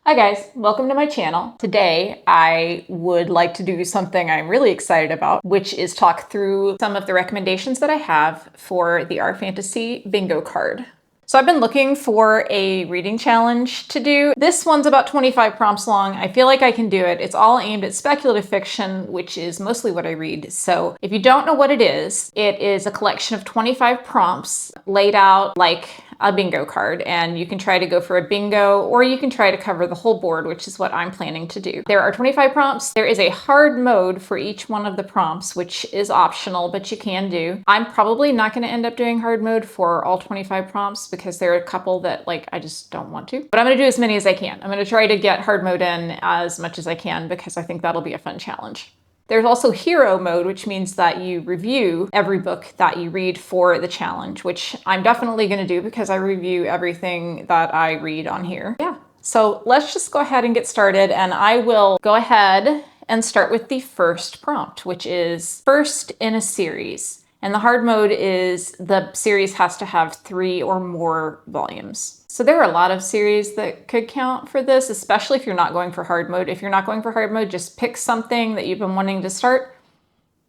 Hi guys, welcome to my channel. Today I would like to do something I'm really excited about, which is talk through some of the recommendations that I have for the Our Fantasy bingo card. So I've been looking for a reading challenge to do. This one's about 25 prompts long. I feel like I can do it. It's all aimed at speculative fiction, which is mostly what I read. So if you don't know what it is a collection of 25 prompts laid out like a bingo card, and you can try to go for a bingo or you can try to cover the whole board, which is what I'm planning to do. There are 25 prompts. There is a hard mode for each one of the prompts, which is optional, but you can do. I'm probably not going to end up doing hard mode for all 25 prompts because there are a couple that I just don't want to. But I'm going to do as many as I can. I'm going to try to get hard mode in as much as I can because I think that'll be a fun challenge. There's also hero mode, which means that you review every book that you read for the challenge, which I'm definitely going to do because I review everything that I read on here. Yeah, so let's just go ahead and get started, and I will go ahead and start with the first prompt, which is first in a series. And the hard mode is the series has to have 3 or more volumes. So there are a lot of series that could count for this, especially if you're not going for hard mode. If you're not going for hard mode, just pick something that you've been wanting to start,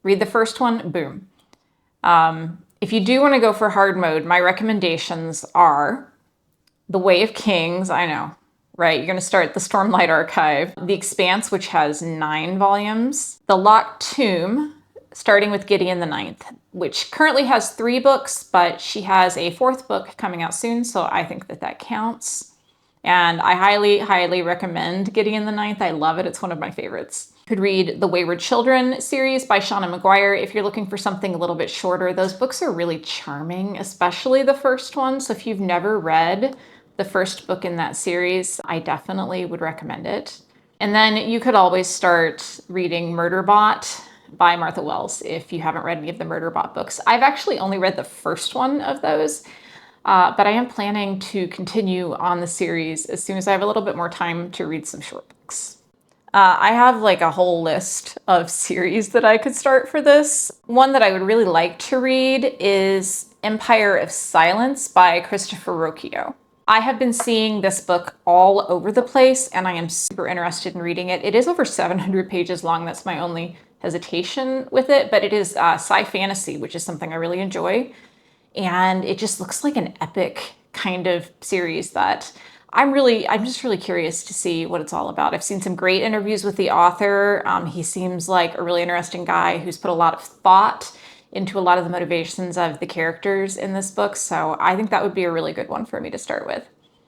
read the first one, boom. If you do want to go for hard mode, my recommendations are The Way of Kings, I know, right? You're going to start the Stormlight Archive, The Expanse, which has 9 volumes, The Locked Tomb, starting with Gideon the Ninth, which currently has 3 books, but she has a 4th book coming out soon, so I think that that counts. And I highly, highly recommend Gideon the Ninth. I love it. It's one of my favorites. You could read the Wayward Children series by Shauna McGuire if you're looking for something a little bit shorter. Those books are really charming, especially the first one. So if you've never read the first book in that series, I definitely would recommend it. And then you could always start reading Murderbot by Martha Wells if you haven't read any of the Murderbot books. I've actually only read the first one of those, but I am planning to continue on the series as soon as I have a little bit more time to read some short books. I have a whole list of series that I could start for this. One that I would really like to read is Empire of Silence by Christopher Rocchio. I have been seeing this book all over the place, and I am super interested in reading it. It is over 700 pages long. That's my only hesitation with it, but it is sci-fantasy, which is something I really enjoy. And it just looks like an epic kind of series that I'm just really curious to see what it's all about. I've seen some great interviews with the author. He seems like a really interesting guy who's put a lot of thought into a lot of the motivations of the characters in this book. So I think that would be a really good one for me to start with.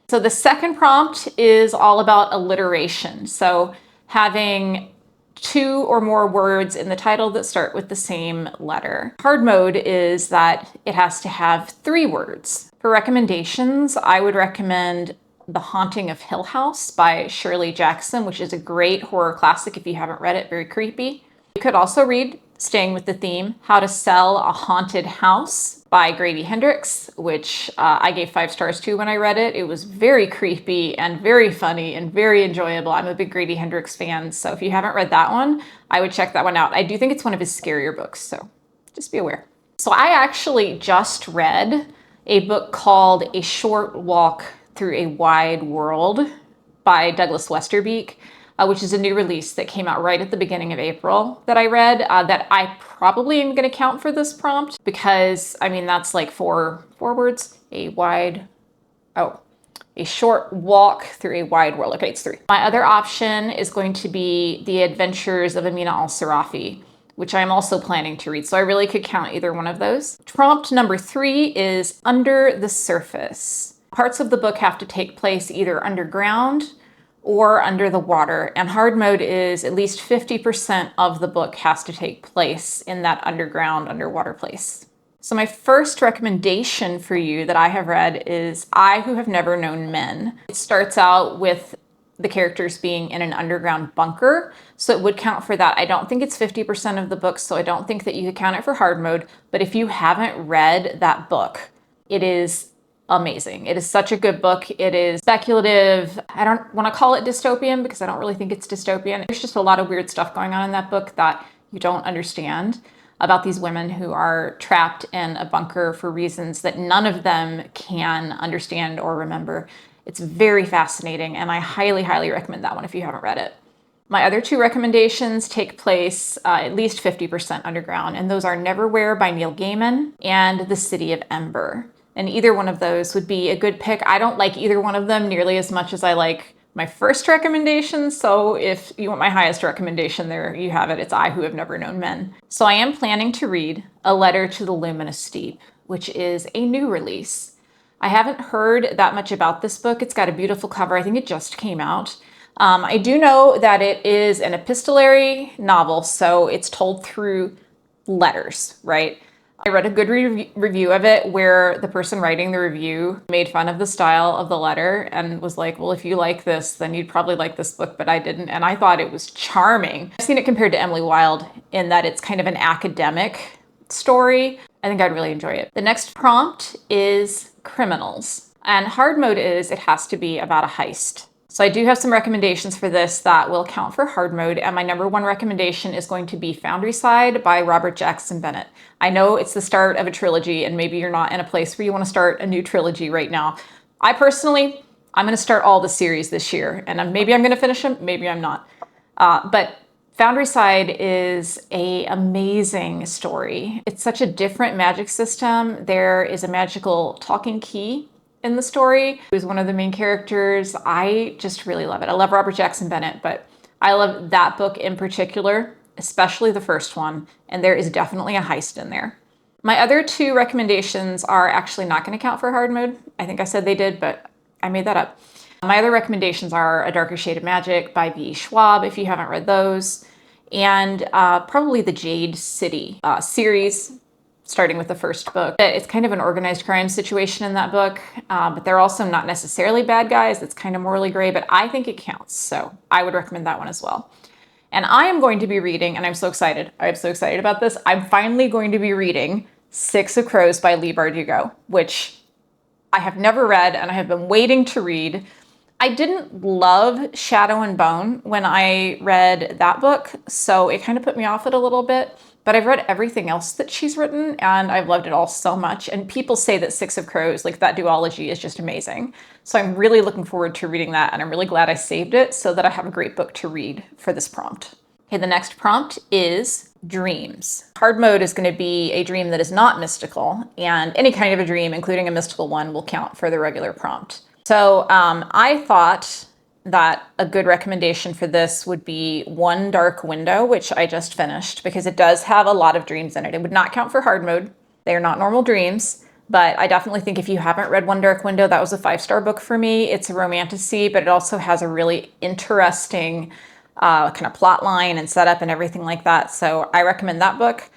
So the second prompt is all about alliteration. So having 2 or more words in the title that start with the same letter. Hard mode is that it has to have 3 words. For recommendations, I would recommend The Haunting of Hill House by Shirley Jackson, which is a great horror classic if you haven't read it, very creepy. You could also read, staying with the theme, How to Sell a Haunted House by Grady Hendrix, which I gave 5 stars to when I read it. It was very creepy and very funny and very enjoyable. I'm a big Grady Hendrix fan, so if you haven't read that one, I would check that one out. I do think it's one of his scarier books, so just be aware. So I actually just read a book called A Short Walk Through a Wide World by Douglas Westerbeek, which is a new release that came out right at the beginning of April that I read, that I probably am going to count for this prompt because, I mean, that's like 4 words. A short walk through a wide world. Okay, it's 3. My other option is going to be The Adventures of Amina al-Sarafi, which I'm also planning to read. So I really could count either one of those. Prompt number 3 is Under the Surface. Parts of the book have to take place either underground or under the water, and hard mode is at least 50% of the book has to take place in that underground, underwater place. So my first recommendation for you that I have read is I Who Have Never Known Men. It starts out with the characters being in an underground bunker, so it would count for that. I don't think it's 50% of the book, so I don't think that you could count it for hard mode, but if you haven't read that book, it is amazing. It is such a good book. It is speculative. I don't want to call it dystopian because I don't really think it's dystopian. There's just a lot of weird stuff going on in that book that you don't understand about these women who are trapped in a bunker for reasons that none of them can understand or remember. It's very fascinating, and I highly, highly recommend that one if you haven't read it. My other two recommendations take place at least 50% underground, and those are Neverwhere by Neil Gaiman and The City of Ember. And either one of those would be a good pick. I don't like either one of them nearly as much as I like my first recommendation, so if you want my highest recommendation, there you have it. It's I Who Have Never Known Men. So I am planning to read A Letter to the Luminous Steep, which is a new release. I haven't heard that much about this book. It's got a beautiful cover. I think it just came out. I do know that it is an epistolary novel, so it's told through letters, right? I read a good review of it where the person writing the review made fun of the style of the letter and was like, well, if you like this, then you'd probably like this book, but I didn't. And I thought it was charming. I've seen it compared to Emily Wilde in that it's kind of an academic story. I think I'd really enjoy it. The next prompt is criminals. And hard mode is it has to be about a heist. So I do have some recommendations for this that will count for hard mode, and my number one recommendation is going to be Foundryside by Robert Jackson Bennett. I know it's the start of a trilogy, and maybe you're not in a place where you want to start a new trilogy right now. I'm going to start all the series this year, and maybe I'm going to finish them, maybe I'm not. But Foundryside is an amazing story. It's such a different magic system. There is a magical talking key in the story, who's one of the main characters. I just really love it. I love Robert Jackson Bennett, but I love that book in particular, especially the first one, and there is definitely a heist in there. My other two recommendations are actually not going to count for hard mode. I think I said they did, but I made that up. My other recommendations are A Darker Shade of Magic by V.E. Schwab, if you haven't read those, and probably the Jade City series, starting with the first book. It's kind of an organized crime situation in that book, but they're also not necessarily bad guys. It's kind of morally gray, but I think it counts. So I would recommend that one as well. And I am going to be reading, and I'm so excited. I'm so excited about this. I'm finally going to be reading Six of Crows by Leigh Bardugo, which I have never read and I have been waiting to read. I didn't love Shadow and Bone when I read that book, so it kind of put me off it a little bit. But I've read everything else that she's written, and I've loved it all so much. And people say that Six of Crows, like that duology, is just amazing. So I'm really looking forward to reading that, and I'm really glad I saved it so that I have a great book to read for this prompt. Okay, the next prompt is dreams. Hard mode is going to be a dream that is not mystical, and any kind of a dream, including a mystical one, will count for the regular prompt. So I thought that a good recommendation for this would be One Dark Window, which I just finished, because it does have a lot of dreams in it. It would not count for hard mode. They are not normal dreams, but I definitely think if you haven't read One Dark Window, that was a 5-star book for me. It's a romantasy, but it also has a really interesting kind of plot line and setup and everything like that. So I recommend that book.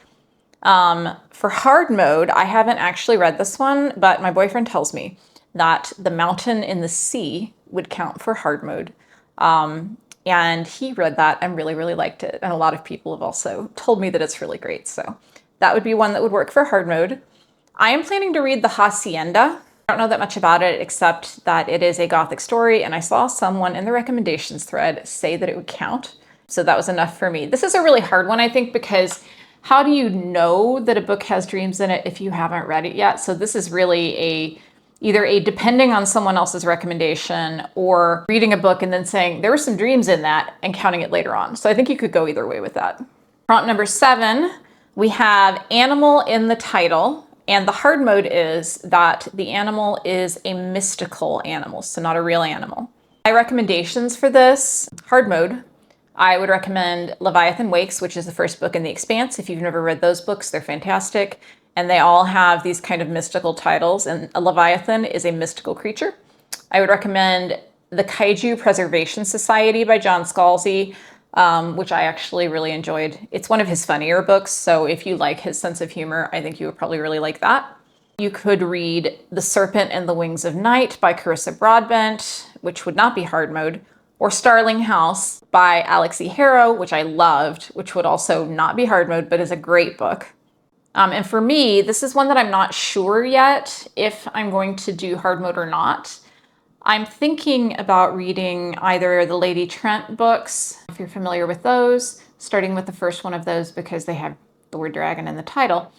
For hard mode, I haven't actually read this one, but my boyfriend tells me that The Mountain in the Sea would count for hard mode. And he read that and really, really liked it. And a lot of people have also told me that it's really great. So that would be one that would work for hard mode. I am planning to read The Hacienda. I don't know that much about it, except that it is a Gothic story. And I saw someone in the recommendations thread say that it would count. So that was enough for me. This is a really hard one, I think, because how do you know that a book has dreams in it if you haven't read it yet? So this is really either a depending on someone else's recommendation or reading a book and then saying there were some dreams in that and counting it later on. So I think you could go either way with that. Prompt number 7, we have animal in the title, and the hard mode is that the animal is a mystical animal, so not a real animal. My recommendations for this hard mode, I would recommend Leviathan Wakes, which is the first book in The Expanse. If you've never read those books, they're fantastic. And they all have these kind of mystical titles, and a Leviathan is a mystical creature. I would recommend The Kaiju Preservation Society by John Scalzi, which I actually really enjoyed. It's one of his funnier books, so if you like his sense of humor, I think you would probably really like that. You could read The Serpent and the Wings of Night by Carissa Broadbent, which would not be hard mode, or Starling House by Alex E. Harrow, which I loved, which would also not be hard mode, but is a great book. And for me, this is one that I'm not sure yet if I'm going to do hard mode or not. I'm thinking about reading either the Lady Trent books, if you're familiar with those, starting with the first one of those because they have the word dragon in the title,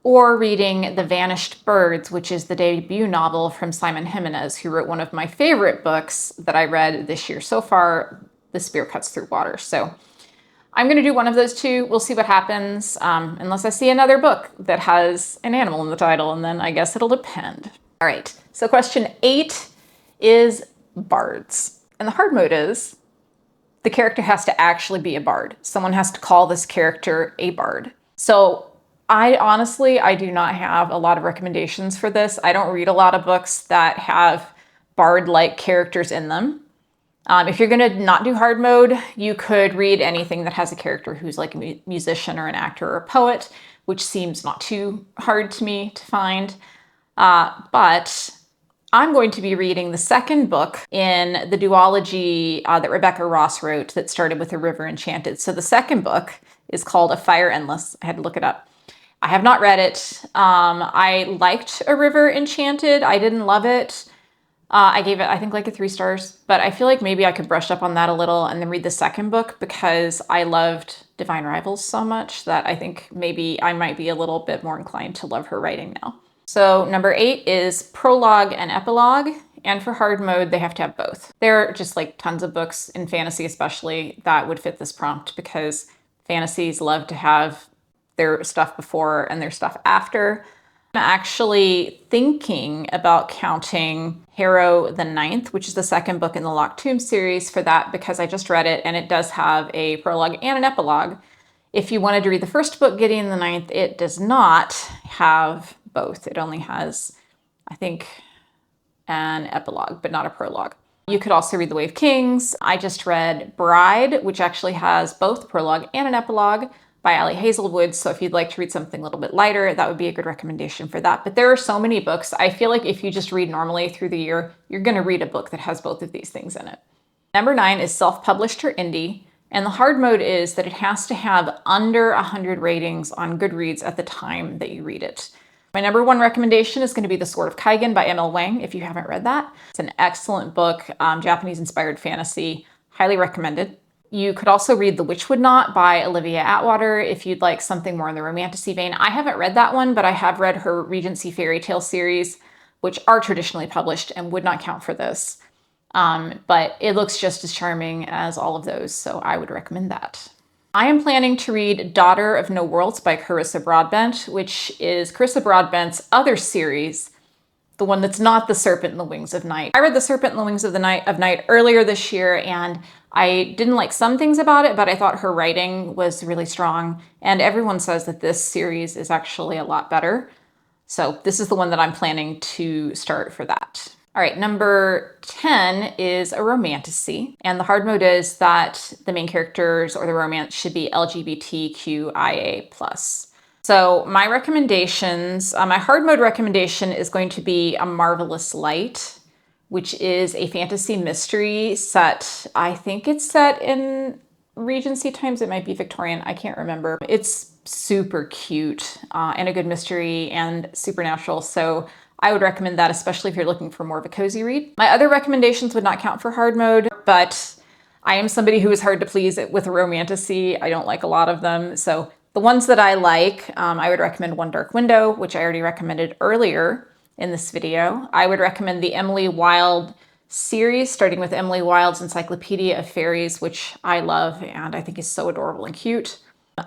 or reading The Vanished Birds, which is the debut novel from Simon Jimenez, who wrote one of my favorite books that I read this year so far, The Spear Cuts Through Water. So I'm going to do one of those two. We'll see what happens, unless I see another book that has an animal in the title, and then I guess it'll depend. All right, so question 8 is bards. And the hard mode is the character has to actually be a bard. Someone has to call this character a bard. So I do not have a lot of recommendations for this. I don't read a lot of books that have bard-like characters in them. If you're going to not do hard mode, you could read anything that has a character who's like a musician or an actor or a poet, which seems not too hard to me to find. But I'm going to be reading the second book in the duology that Rebecca Ross wrote that started with A River Enchanted. So the second book is called A Fire Endless. I had to look it up. I have not read it. I liked A River Enchanted. I didn't love it. I gave it, I think, like a 3 stars, but I feel like maybe I could brush up on that a little and then read the second book because I loved Divine Rivals so much that I think maybe I might be a little bit more inclined to love her writing now. So number 8 is Prologue and Epilogue. And for hard mode, they have to have both. There are just like tons of books in fantasy, especially, that would fit this prompt because fantasies love to have their stuff before and their stuff after. I'm actually thinking about counting Harrow the Ninth, which is the second book in the Locked Tomb series, for that because I just read it and it does have a prologue and an epilogue. If you wanted to read the first book, Gideon the Ninth, it does not have both. It only has, I think, an epilogue, but not a prologue. You could also read The Way of Kings. I just read Bride, which actually has both a prologue and an epilogue, by Ali Hazelwood. So if you'd like to read something a little bit lighter, that would be a good recommendation for that. But there are so many books. I feel like if you just read normally through the year, you're going to read a book that has both of these things in it. Number 9 is self-published or indie. And the hard mode is that it has to have under 100 ratings on Goodreads at the time that you read it. My number 1 recommendation is going to be The Sword of Kaigen by M.L. Wang, if you haven't read that. It's an excellent book, Japanese-inspired fantasy, highly recommended. You could also read The Witch Would Not by Olivia Atwater if you'd like something more in the Romantasy vein. I haven't read that one, but I have read her Regency fairy tale series, which are traditionally published and would not count for this. But it looks just as charming as all of those, so I would recommend that. I am planning to read Daughter of No Worlds by Carissa Broadbent, which is Carissa Broadbent's other series, the one that's not The Serpent and the Wings of Night. I read The Serpent and the Wings of Night earlier this year, and I didn't like some things about it, but I thought her writing was really strong, and everyone says that this series is actually a lot better. So this is the one that I'm planning to start for that. All right, number 10 is a romantasy, and the hard mode is that the main characters or the romance should be LGBTQIA+. So my recommendations, my hard mode recommendation is going to be A Marvelous Light, which is a fantasy mystery set. I think it's set in Regency times. It might be Victorian. I can't remember. It's super cute and a good mystery and supernatural. So I would recommend that, especially if you're looking for more of a cozy read. My other recommendations would not count for hard mode, but I am somebody who is hard to please with a romantasy. I don't like a lot of them. So the ones that I like, I would recommend One Dark Window, which I already recommended earlier in this video. I would recommend the Emily Wilde series, starting with Emily Wilde's Encyclopedia of Fairies, which I love and I think is so adorable and cute.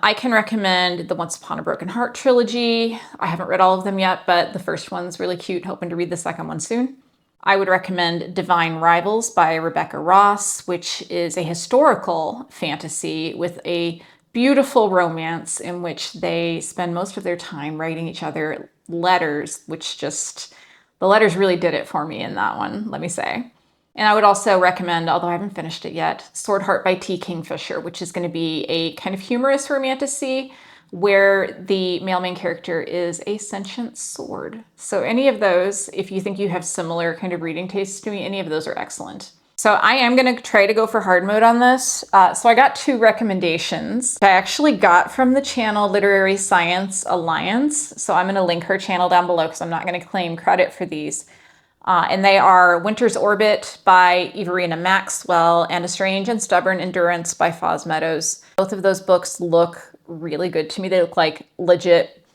I can recommend the Once Upon a Broken Heart trilogy. I haven't read all of them yet, but the first one's really cute, hoping to read the second one soon. I would recommend Divine Rivals by Rebecca Ross, which is a historical fantasy with a beautiful romance in which they spend most of their time writing each other letters, which just, the letters really did it for me in that one, let me say. And I would also recommend, although I haven't finished it yet, Sword Heart by T. Kingfisher, which is going to be a kind of humorous romantasy where the male main character is a sentient sword. So any of those, if you think you have similar kind of reading tastes to me, any of those are excellent. So I am going to try to go for hard mode on this. So I got 2 recommendations I actually got from the channel Literary Science Alliance. So I'm going to link her channel down below because I'm not going to claim credit for these. And they are Winter's Orbit by Everina Maxwell and A Strange and Stubborn Endurance by Foz Meadows. Both of those books look really good to me. They look like legit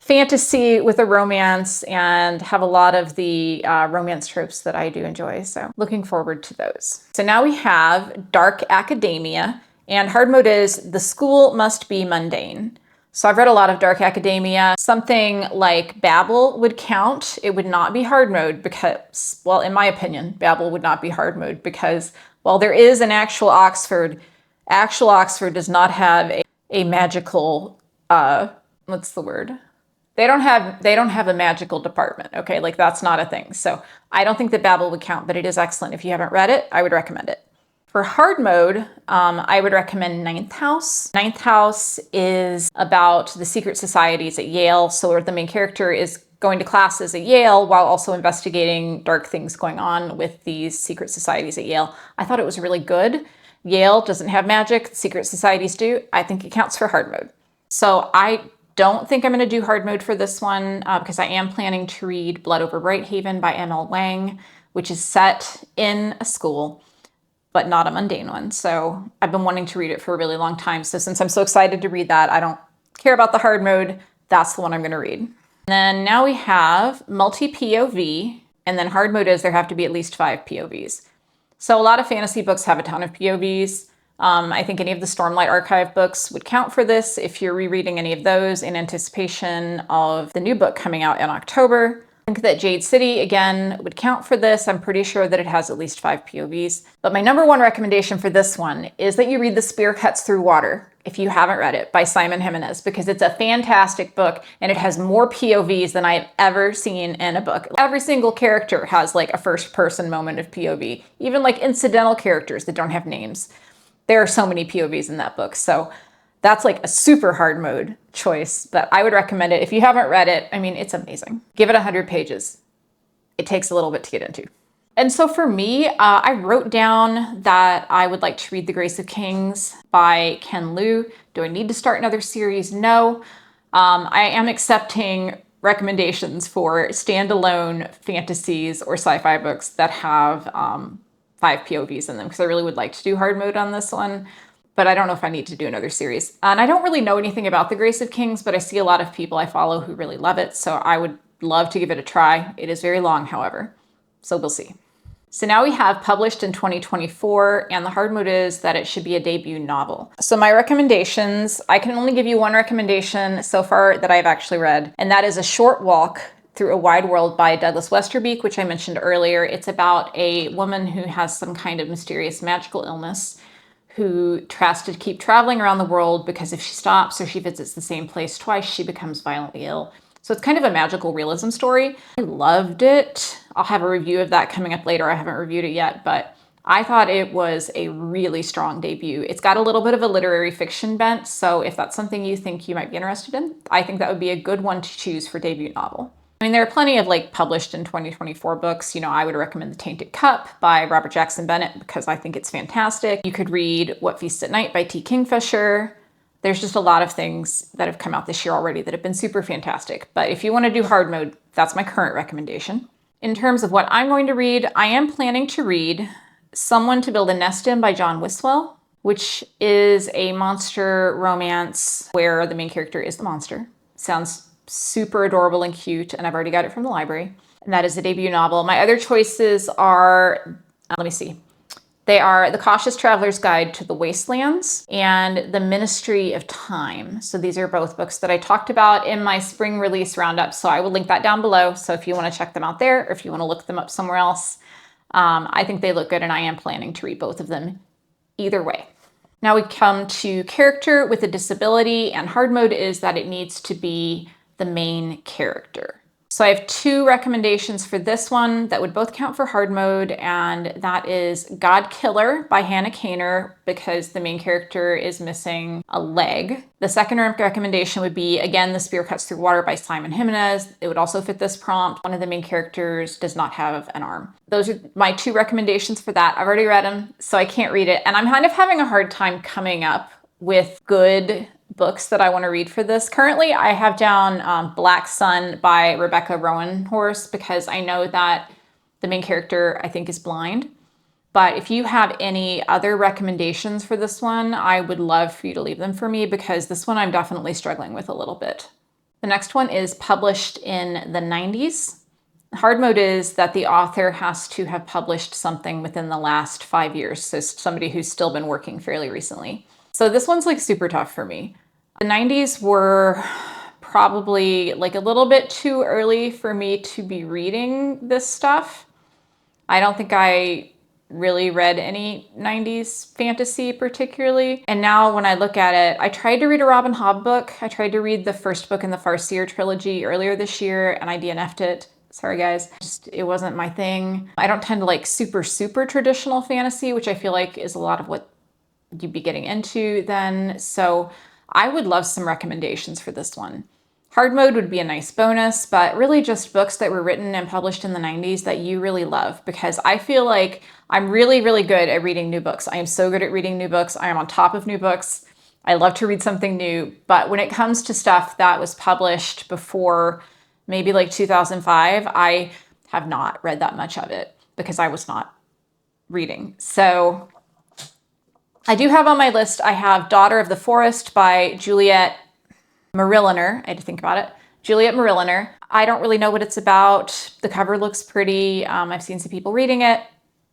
fantasy with a romance and have a lot of the romance tropes that I do enjoy. So looking forward to those. So now we have dark academia, and hard mode is the school must be mundane. So I've read a lot of dark academia. Something like Babel would count. It would not be hard mode because, well, in my opinion, Babel would not be hard mode because while there is an actual Oxford does not have a magical, what's the word? They don't have a magical department, okay? Like that's not a thing. So I don't think that Babel would count, but it is excellent. If you haven't read it, I would recommend it. For hard mode, I would recommend Ninth House. Ninth House is about the secret societies at Yale. So the main character is going to classes at Yale while also investigating dark things going on with these secret societies at Yale. I thought it was really good. Yale doesn't have magic, secret societies do. I think it counts for hard mode. So I don't think I'm going to do hard mode for this one because I am planning to read Blood Over Brighthaven by M.L. Wang, which is set in a school, but not a mundane one. So I've been wanting to read it for a really long time. So since I'm so excited to read that, I don't care about the hard mode. That's the one I'm going to read. And then now we have multi-POV, and then hard mode is there have to be at least 5 POVs. So a lot of fantasy books have a ton of POVs. I think any of the Stormlight Archive books would count for this if you're rereading any of those in anticipation of the new book coming out in October. I think that Jade City, again, would count for this. I'm pretty sure that it has at least 5 POVs. But my number one recommendation for this one is that you read The Spear Cuts Through Water, if you haven't read it, by Simon Jimenez, because it's a fantastic book and it has more POVs than I've ever seen in a book. Every single character has like a first-person moment of POV, even like incidental characters that don't have names. There are so many POVs in that book. So that's like a super hard mode choice, but I would recommend it. If you haven't read it, I mean, it's amazing. Give it 100 pages. It takes a little bit to get into. And so for me, I wrote down that I would like to read The Grace of Kings by Ken Liu. Do I need to start another series? No. I am accepting recommendations for standalone fantasies or sci-fi books that have 5 POVs in them because I really would like to do hard mode on this one. But I don't know if I need to do another series. And I don't really know anything about The Grace of Kings, but I see a lot of people I follow who really love it. So I would love to give it a try. It is very long, however. So we'll see. So now we have published in 2024, and the hard mode is that it should be a debut novel. So my recommendations, I can only give you one recommendation so far that I've actually read, and that is A Short Walk Through a Wide World by Douglas Westerbeek, which I mentioned earlier. It's about a woman who has some kind of mysterious magical illness who has to keep traveling around the world because if she stops or she visits the same place twice, she becomes violently ill. So it's kind of a magical realism story. I loved it. I'll have a review of that coming up later. I haven't reviewed it yet, but I thought it was a really strong debut. It's got a little bit of a literary fiction bent, so if that's something you think you might be interested in, I think that would be a good one to choose for debut novel. I mean, there are plenty of like published in 2024 books. You know, I would recommend The Tainted Cup by Robert Jackson Bennett because I think it's fantastic. You could read What Feasts at Night by T. Kingfisher. There's just a lot of things that have come out this year already that have been super fantastic. But if you want to do hard mode, that's my current recommendation. In terms of what I'm going to read, I am planning to read Someone to Build a Nest In by John Wiswell, which is a monster romance where the main character is the monster. Sounds super adorable and cute, and I've already got it from the library. And that is a debut novel. My other choices are, let me see. They are The Cautious Traveler's Guide to the Wastelands and The Ministry of Time. So these are both books that I talked about in my spring release roundup. So I will link that down below. So if you want to check them out there, or if you want to look them up somewhere else, I think they look good and I am planning to read both of them either way. Now we come to character with a disability, and hard mode is that it needs to be the main character. So I have 2 recommendations for this one that would both count for hard mode, and that is God Killer by Hannah Kaner because the main character is missing a leg. The second recommendation would be, again, The Spear Cuts Through Water by Simon Jimenez. It would also fit this prompt. One of the main characters does not have an arm. Those are my 2 recommendations for that. I've already read them, so I can't read it. And I'm kind of having a hard time coming up with good books that I want to read for this. Currently, I have down Black Sun by Rebecca Rowanhorse because I know that the main character, I think, is blind. But if you have any other recommendations for this one, I would love for you to leave them for me because this one I'm definitely struggling with a little bit. The next one is published in the 90s. Hard mode is that the author has to have published something within the last 5 years, so somebody who's still been working fairly recently. So this one's like super tough for me. The 90s were probably like a little bit too early for me to be reading this stuff. I don't think I really read any 90s fantasy particularly. And now when I look at it, I tried to read a Robin Hobb book. I tried to read the first book in the Farseer trilogy earlier this year and I DNF'd it. Sorry guys, it wasn't my thing. I don't tend to like super traditional fantasy, which I feel like is a lot of what you'd be getting into then. So I would love some recommendations for this one. Hard mode would be a nice bonus, but really just books that were written and published in the 90s that you really love, because I feel like I'm really good at reading new books. I am so good at reading new books. I am on top of new books. I love to read something new, but when it comes to stuff that was published before maybe like 2005, I have not read that much of it because I was not reading. So I do have on my list, I have Daughter of the Forest by Juliet Marilliner. I had to think about it. Juliet Marilliner. I don't really know what it's about. The cover looks pretty. I've seen some people reading it,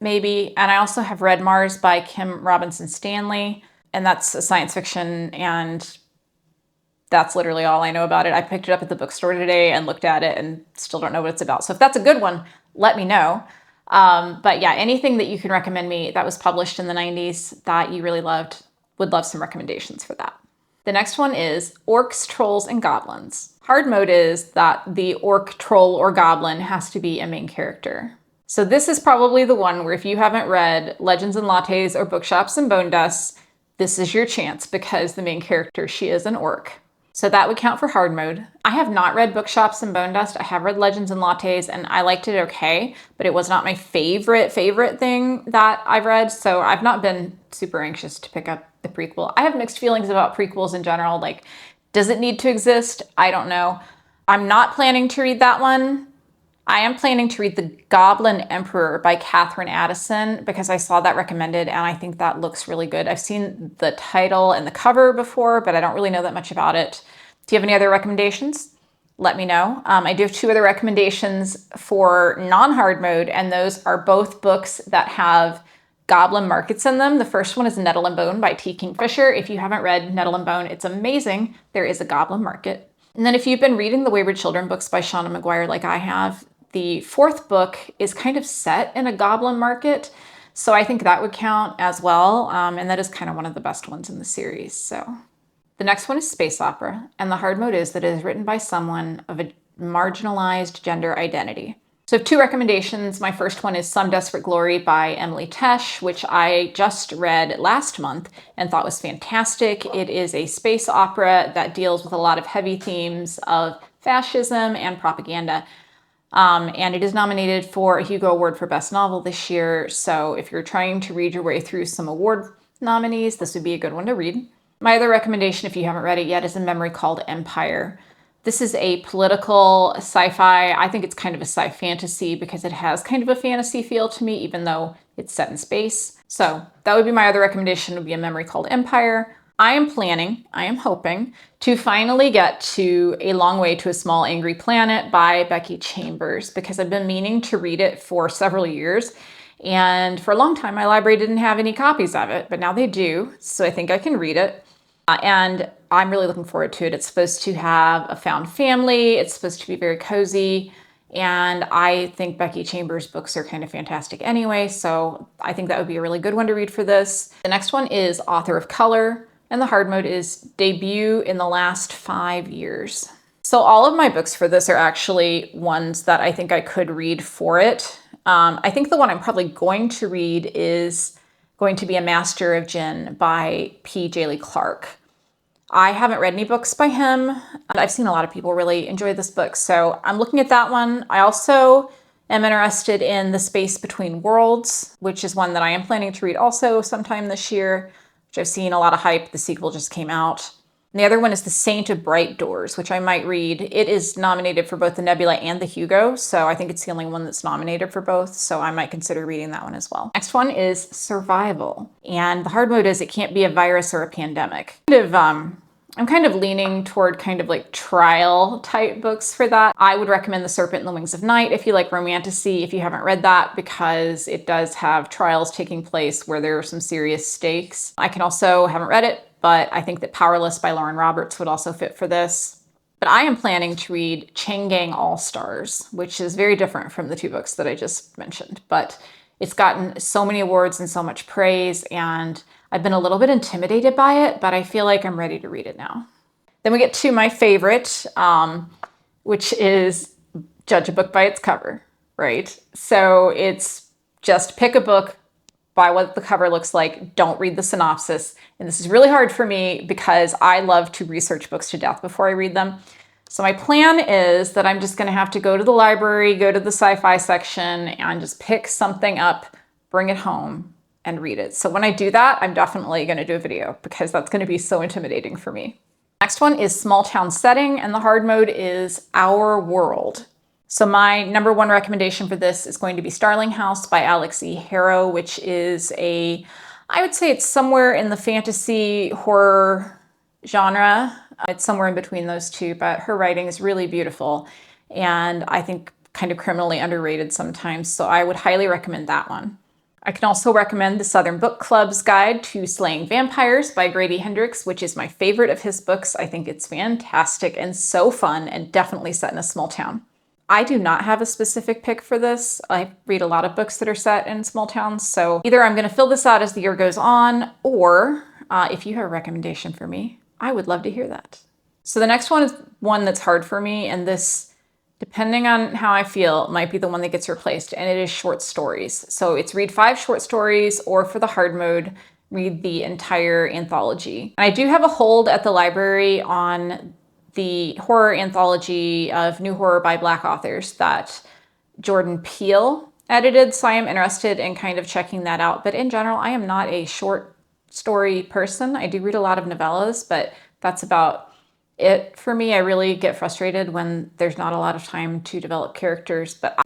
maybe. And I also have Red Mars by Kim Robinson Stanley. And that's a science fiction, and that's literally all I know about it. I picked it up at the bookstore today and looked at it and still don't know what it's about. So if that's a good one, let me know. But yeah, anything that you can recommend me that was published in the 90s that you really loved, would love some recommendations for that. The next one is Orcs, Trolls, and Goblins. Hard mode is that the orc, troll, or goblin has to be a main character. So this is probably the one where if you haven't read Legends and Lattes or Bookshops and Bone Dust, this is your chance because the main character, she is an orc. So that would count for hard mode. I have not read Bookshops and Bone Dust. I have read Legends and Lattes and I liked it okay, but it was not my favorite thing that I've read. So I've not been super anxious to pick up the prequel. I have mixed feelings about prequels in general. Like, does it need to exist? I don't know. I'm not planning to read that one. I am planning to read The Goblin Emperor by Catherine Addison because I saw that recommended and I think that looks really good. I've seen the title and the cover before, but I don't really know that much about it. Do you have any other recommendations? Let me know. I do have 2 other recommendations for non-hard mode, and those are both books that have goblin markets in them. The first one is Nettle and Bone by T. Kingfisher. If you haven't read Nettle and Bone, it's amazing. There is a goblin market. And then if you've been reading the Wayward Children books by Shauna McGuire like I have, the 4th book is kind of set in a goblin market. So I think that would count as well. And that is kind of one of the best ones in the series. So the next one is Space Opera. And the hard mode is that it is written by someone of a marginalized gender identity. So I have 2 recommendations. My first one is Some Desperate Glory by Emily Tesh, which I just read last month and thought was fantastic. It is a space opera that deals with a lot of heavy themes of fascism and propaganda. And it is nominated for a Hugo Award for Best Novel this year. So if you're trying to read your way through some award nominees, this would be a good one to read. My other recommendation, if you haven't read it yet, is A Memory Called Empire. This is a political sci-fi. I think it's kind of a sci-fantasy because it has kind of a fantasy feel to me, even though it's set in space. So that would be my other recommendation, would be A Memory Called Empire. I am hoping to finally get to A Long Way to a Small Angry Planet by Becky Chambers because I've been meaning to read it for several years. And for a long time, my library didn't have any copies of it, but now they do. So I think I can read it. And I'm really looking forward to it. It's supposed to have a found family. It's supposed to be very cozy. And I think Becky Chambers' books are kind of fantastic anyway. So I think that would be a really good one to read for this. The next one is Author of Color. And the hard mode is Debut in the Last 5 Years. So all of my books for this are actually ones that I think I could read for it. I think the one I'm probably going to read is going to be A Master of Jinn by P. J. Lee Clark. I haven't read any books by him. I've seen a lot of people really enjoy this book, so I'm looking at that one. I also am interested in The Space Between Worlds, which is one that I am planning to read also sometime this year, which I've seen a lot of hype. The sequel just came out. And the other one is The Saint of Bright Doors, which I might read. It is nominated for both the Nebula and the Hugo, so I think it's the only one that's nominated for both, so I might consider reading that one as well. Next one is Survival, and the hard mode is it can't be a virus or a pandemic. Kind of I'm kind of leaning toward kind of like trial type books for that. I would recommend The Serpent and the Wings of Night if you like Romantasy, if you haven't read that, because it does have trials taking place where there are some serious stakes. I haven't read it, but I think that Powerless by Lauren Roberts would also fit for this. But I am planning to read Chain Gang All-Stars, which is very different from the two books that I just mentioned, but it's gotten so many awards and so much praise, and I've been a little bit intimidated by it, but I feel like I'm ready to read it now. Then we get to my favorite, which is judge a book by its cover, right? So it's just pick a book by what the cover looks like. Don't read the synopsis. And this is really hard for me because I love to research books to death before I read them. So my plan is that I'm just going to have to go to the library, go to the sci-fi section, and just pick something up, bring it home, and read it. So when I do that, I'm definitely going to do a video because that's going to be so intimidating for me. Next one is Small Town Setting, and the hard mode is Our World. So my number one recommendation for this is going to be Starling House by Alex E. Harrow, which is I would say it's somewhere in the fantasy horror genre. It's somewhere in between those two, but her writing is really beautiful and I think kind of criminally underrated sometimes. So I would highly recommend that one. I can also recommend the Southern Book Club's Guide to Slaying Vampires by Grady Hendrix, which is my favorite of his books. I think it's fantastic and so fun and definitely set in a small town. I do not have a specific pick for this. I read a lot of books that are set in small towns, so either I'm going to fill this out as the year goes on, or if you have a recommendation for me, I would love to hear that. So the next one is one that's hard for me, and this, depending on how I feel, might be the one that gets replaced, and it is short stories. So it's read 5 short stories, or for the hard mode, read the entire anthology. And I do have a hold at the library on the horror anthology of new horror by Black authors that Jordan Peele edited, so I am interested in kind of checking that out. But in general, I am not a short story person. I do read a lot of novellas, but that's about it for me. I really get frustrated when there's not a lot of time to develop characters, but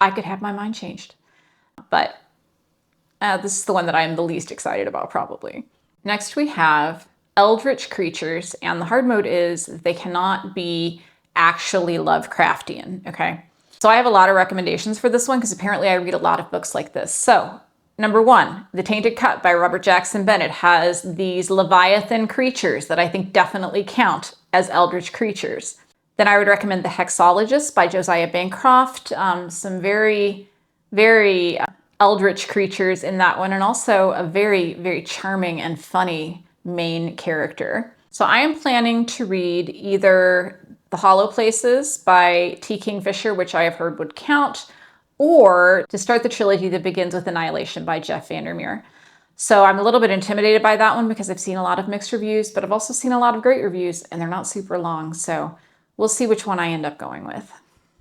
I could have my mind changed. But this is the one that I'm the least excited about, probably. Next we have Eldritch Creatures, and the hard mode is they cannot be actually Lovecraftian, okay? So I have a lot of recommendations for this one because apparently I read a lot of books like this. So number 1, The Tainted Cup by Robert Jackson Bennett has these Leviathan creatures that I think definitely count as Eldritch Creatures. Then I would recommend The Hexologist by Josiah Bancroft. Some very, very Eldritch creatures in that one, and also a very, very charming and funny main character. So I am planning to read either The Hollow Places by T. Kingfisher, which I have heard would count, or to start the trilogy that begins with Annihilation by Jeff Vandermeer. So I'm a little bit intimidated by that one because I've seen a lot of mixed reviews, but I've also seen a lot of great reviews, and they're not super long, so we'll see which one I end up going with.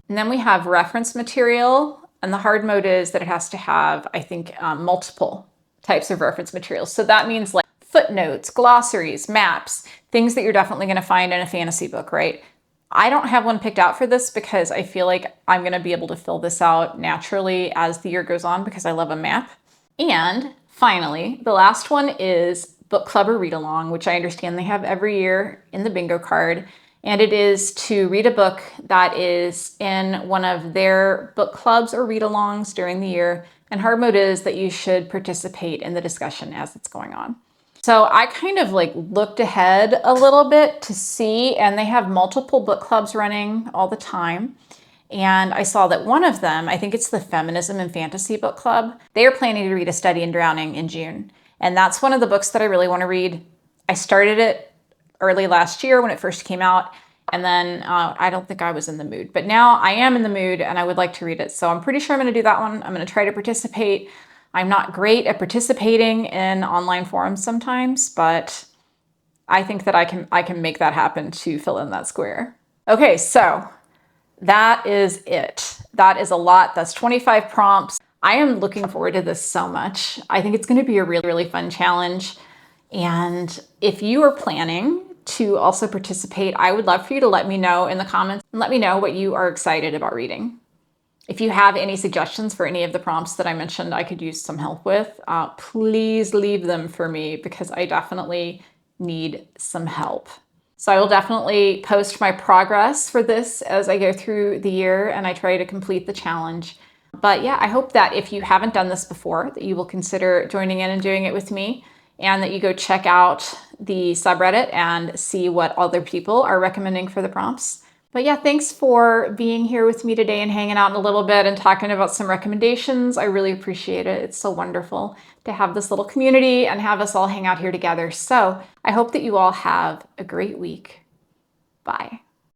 And then we have reference material, and the hard mode is that it has to have, I think, multiple types of reference materials. So that means like footnotes, glossaries, maps, things that you're definitely going to find in a fantasy book, right? I don't have one picked out for this because I feel like I'm going to be able to fill this out naturally as the year goes on because I love a map. And finally, the last one is book club or read along, which I understand they have every year in the bingo card. And it is to read a book that is in one of their book clubs or read alongs during the year. And hard mode is that you should participate in the discussion as it's going on. So I kind of like looked ahead a little bit to see, and they have multiple book clubs running all the time. And I saw that one of them, I think it's the Feminism and Fantasy Book Club, they are planning to read A Study in Drowning in June. And that's one of the books that I really want to read. I started it early last year when it first came out, and then I don't think I was in the mood. But now I am in the mood and I would like to read it. So I'm pretty sure I'm going to do that one. I'm going to try to participate. I'm not great at participating in online forums sometimes, but I think that I can make that happen to fill in that square. Okay, so that is it. That is a lot. That's 25 prompts. I am looking forward to this so much. I think it's going to be a really, really fun challenge. And if you are planning to also participate, I would love for you to let me know in the comments and let me know what you are excited about reading. If you have any suggestions for any of the prompts that I mentioned I could use some help with, please leave them for me because I definitely need some help. So I will definitely post my progress for this as I go through the year and I try to complete the challenge. But yeah, I hope that if you haven't done this before, that you will consider joining in and doing it with me, and that you go check out the subreddit and see what other people are recommending for the prompts. But yeah, thanks for being here with me today and hanging out in a little bit and talking about some recommendations. I really appreciate it. It's so wonderful to have this little community and have us all hang out here together. So I hope that you all have a great week. Bye.